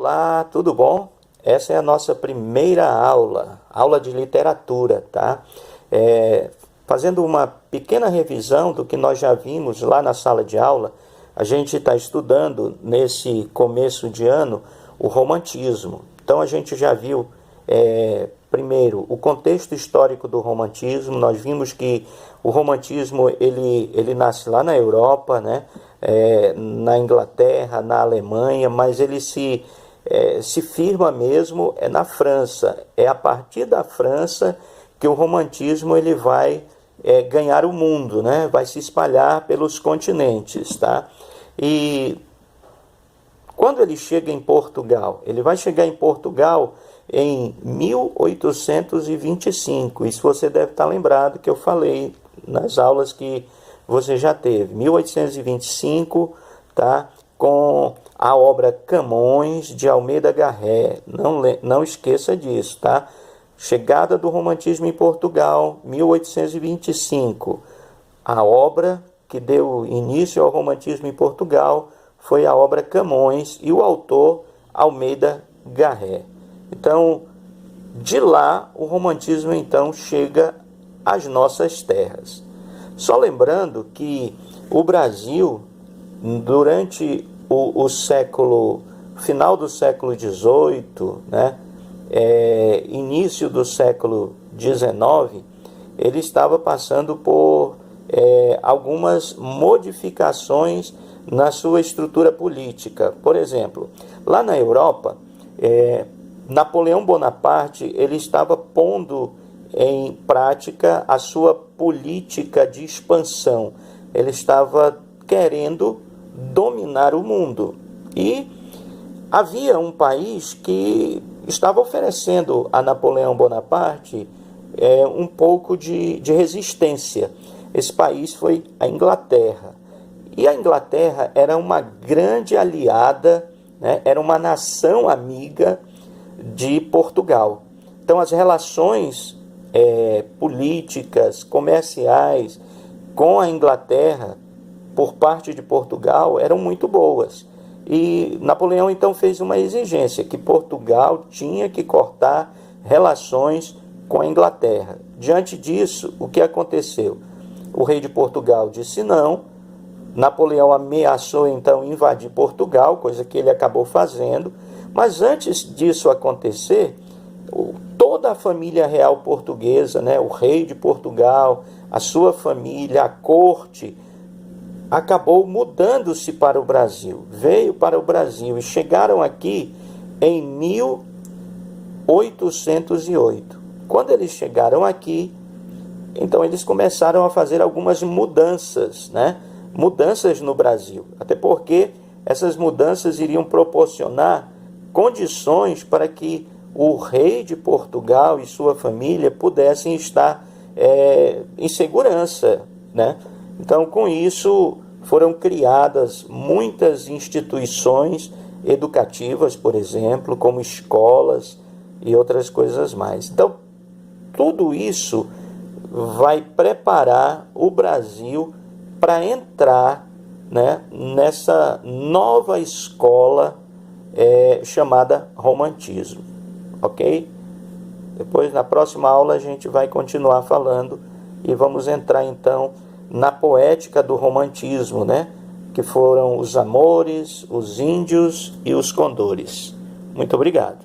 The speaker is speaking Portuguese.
Olá, tudo bom? Essa é a nossa primeira aula de literatura, tá? Fazendo uma pequena revisão do que nós já vimos lá na sala de aula, a gente está estudando nesse começo de ano o romantismo. Então a gente já viu, primeiro, o contexto histórico do romantismo. Nós vimos que o romantismo ele nasce lá na Europa, né? Na Inglaterra, na Alemanha, mas ele se firma mesmo na França. É a partir da França que o romantismo ele vai ganhar o mundo, né? Vai se espalhar pelos continentes, tá? E quando ele chega em Portugal, ele vai chegar em Portugal em 1825. Isso você deve estar lembrado que eu falei nas aulas que você já teve. 1825, tá? Com a obra Camões de Almeida Garré. Não esqueça disso, tá? Chegada do romantismo em Portugal, 1825. A obra que deu início ao romantismo em Portugal foi a obra Camões e o autor Almeida Garré. Então, de lá, o romantismo então chega às nossas terras. Só lembrando que o Brasil, durante o final do século XVIII, né, início do século XIX, ele estava passando por algumas modificações na sua estrutura política. Por exemplo, lá na Europa, Napoleão Bonaparte ele estava pondo em prática a sua política de expansão. Ele estava querendo dominar o mundo. E havia um país que estava oferecendo a Napoleão Bonaparte um pouco de resistência. Esse país foi a Inglaterra. E a Inglaterra era uma grande aliada, né? Era uma nação amiga de Portugal. Então as relações políticas, comerciais com a Inglaterra por parte de Portugal eram muito boas. E Napoleão então fez uma exigência que Portugal tinha que cortar relações com a Inglaterra. Diante disso, o que aconteceu? O rei de Portugal disse não. Napoleão ameaçou então invadir Portugal, coisa que ele acabou fazendo. Mas antes disso acontecer, toda a família real portuguesa, né, o rei de Portugal, a sua família, a corte, acabou mudando-se para o Brasil. Veio para o Brasil e chegaram aqui em 1808. Quando eles chegaram aqui, então eles começaram a fazer algumas mudanças, né? Mudanças no Brasil. Até porque essas mudanças iriam proporcionar condições para que o rei de Portugal e sua família pudessem estar em segurança, né? Então, com isso, foram criadas muitas instituições educativas, por exemplo, como escolas e outras coisas mais. Então, tudo isso vai preparar o Brasil para entrar, né, nessa nova escola chamada romantismo, ok? Depois, na próxima aula, a gente vai continuar falando e vamos entrar, então, na poética do romantismo, né? Que foram os amores, os índios e os condores. Muito obrigado.